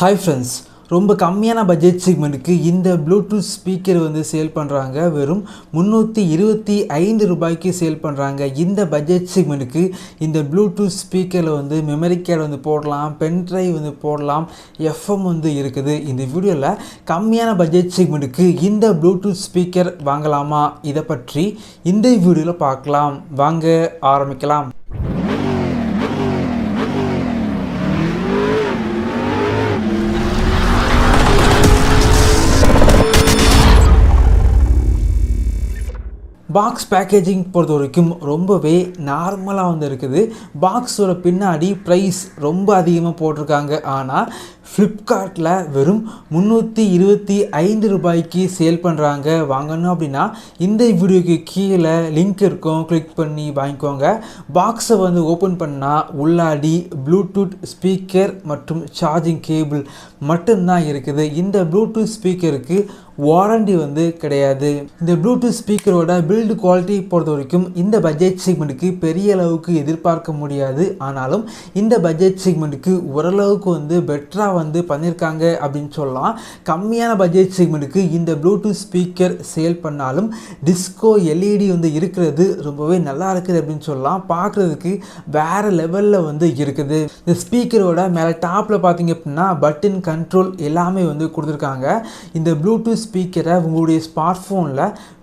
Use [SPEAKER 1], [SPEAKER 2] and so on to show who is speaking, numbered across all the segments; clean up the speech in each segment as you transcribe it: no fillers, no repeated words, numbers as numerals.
[SPEAKER 1] Hi friends, ரொம்ப கம்மியான budget செக்மெண்ட்டுக்கு இந்த ப்ளூடூத் ஸ்பீக்கர் வந்து சேல் பண்ணுறாங்க. வெறும் 325 ரூபாய்க்கு சேல் பண்ணுறாங்க. இந்த பட்ஜெட் செக்மெண்ட்டுக்கு இந்த ப்ளூடூத் ஸ்பீக்கரில் வந்து மெமரி கார்டு வந்து போடலாம், பென்ட்ரைவ் வந்து போடலாம், எஃப்எம் வந்து இருக்குது. இந்த வீடியோவில் கம்மியான பட்ஜெட் செக்மெண்ட்டுக்கு இந்த ப்ளூடூத் ஸ்பீக்கர் வாங்கலாமா, இதை பற்றி இந்த வீடியோவில் பார்க்கலாம். வாங்க ஆரம்பிக்கலாம். பாக்ஸ் பேக்கேஜிங் பொறுத்த வரைக்கும் ரொம்பவே நார்மலாக வந்து இருக்குது. பாக்ஸோட பின்னாடி ப்ரைஸ் ரொம்ப அதிகமாக போட்டிருக்காங்க. ஆனால் ஃப்ளிப்கார்ட்டில் வெறும் 325 ரூபாய்க்கு சேல் பண்ணுறாங்க. வாங்கணும் அப்படின்னா இந்த வீடியோக்கு கீழே லிங்க் இருக்கும், கிளிக் பண்ணி வாங்கிக்கோங்க. பாக்ஸை வந்து ஓப்பன் பண்ணால் உள்ளாடி ப்ளூடூத் ஸ்பீக்கர் மற்றும் சார்ஜிங் கேபிள் மட்டும்தான் இருக்குது. இந்த ப்ளூடூத் ஸ்பீக்கருக்கு வாரண்டி வந்து கிடையாது. இந்த ப்ளூடூத் ஸ்பீக்கரோட பில்டு குவாலிட்டி பொறுத்த வரைக்கும் இந்த பட்ஜெட் செக்மெண்ட்டுக்கு பெரிய அளவுக்கு எதிர்பார்க்க முடியாது. ஆனாலும் இந்த பட்ஜெட் செக்மெண்ட்டுக்கு ஓரளவுக்கு வந்து பெட்டராக வந்து பண்ணியிருக்காங்க அப்படின்னு சொல்லலாம். கம்மியான பட்ஜெட் செக்மெண்ட்டுக்கு இந்த ப்ளூடூத் ஸ்பீக்கர் சேல் பண்ணாலும் டிஸ்கோ எல்இடி வந்து இருக்கிறது ரொம்பவே நல்லா இருக்குது அப்படின்னு சொல்லலாம். பார்க்குறதுக்கு வேறு லெவலில் வந்து இருக்குது. இந்த ஸ்பீக்கரோட மேலே டாப்பில் பார்த்தீங்க அப்படின்னா பட்டன் கண்ட்ரோல் எல்லாமே வந்து கொடுத்துருக்காங்க. இந்த ப்ளூடூத் ஸ்பீக்கரை உங்களுடைய ஸ்மார்ட் ஃபோனில்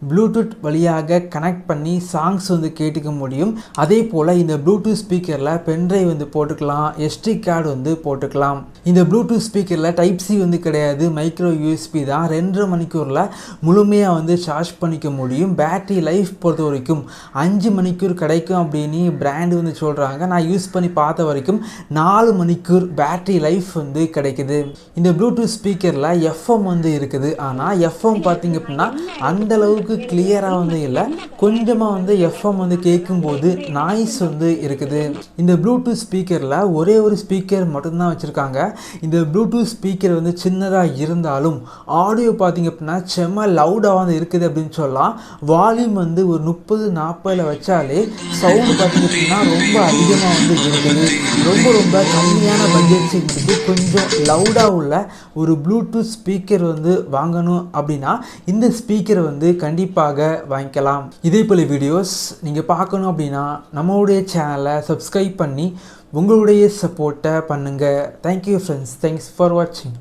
[SPEAKER 1] ப்ளூடூத் வழியாக கனெக்ட் பண்ணி சாங்ஸ் வந்து கேட்டுக்க முடியும். அதே போல் இந்த ப்ளூடூத் ஸ்பீக்கரில் பென்ட்ரைவ் வந்து போட்டுக்கலாம், எஸ்டி கார்டு வந்து போட்டுக்கலாம். இந்த ப்ளூடூத் ஸ்பீக்கரில் டைப் சி வந்து கிடையாது, மைக்ரோ யூஎஸ்பி தான். 2.5 மணிக்கூரில் முழுமையாக வந்து சார்ஜ் பண்ணிக்க முடியும். பேட்டரி லைஃப் பொறுத்த வரைக்கும் 5 மணிக்கூர் கிடைக்கும் அப்படின்னு பிராண்டு வந்து சொல்கிறாங்க. நான் யூஸ் பண்ணி பார்த்த வரைக்கும் 4 மணிக்கூர் பேட்டரி லைஃப் வந்து கிடைக்குது. இந்த ப்ளூடூத் ஸ்பீக்கரில் எஃப்எம் வந்து இருக்குது. ஆனால் எஃப்எம் பார்த்தீங்க அப்படின்னா அந்தளவுக்கு கிளியராக வந்து இல்லை. கொஞ்சமாக வந்து எஃப்எம் வந்து கேட்கும்போது நாய்ஸ் வந்து இருக்குது. இந்த ப்ளூடூத் ஸ்பீக்கரில் ஒரே ஒரு ஸ்பீக்கர் மட்டும்தான் வச்சுருக்காங்க. இந்த ப்ளூடூத் ஸ்பீக்கர் வந்து சின்னதாக இருந்தாலும் ஆடியோ பார்த்தீங்க அப்படின்னா செம்ம லவுடாக வந்து இருக்குது அப்படின்னு சொல்லலாம். வால்யூம் வந்து ஒரு 30-40 வச்சாலே சவுண்டு பார்த்தீங்க அப்படின்னா ரொம்ப அதிகமாக வந்து இருக்குது. ரொம்ப கம்மியான பட்ஜெட் செக்மெண்ட்டுக்கு கொஞ்சம் லவுடாக உள்ள ஒரு ப்ளூடூத் ஸ்பீக்கர் வந்து வாங்கணும் அப்படின்னா இந்த ஸ்பீக்கரை வந்து கண்டிப்பாக வாங்கிக்கலாம். இதே போல வீடியோஸ் நீங்கள் பார்க்கணும் அப்படின்னா நம்மளுடைய சேனலை சப்ஸ்கிரைப் பண்ணி உங்களுடைய சப்போர்ட்டை பண்ணுங்கள். தேங்க்யூ ஃப்ரெண்ட்ஸ், தேங்க்ஸ் ஃபார் வாட்சிங்.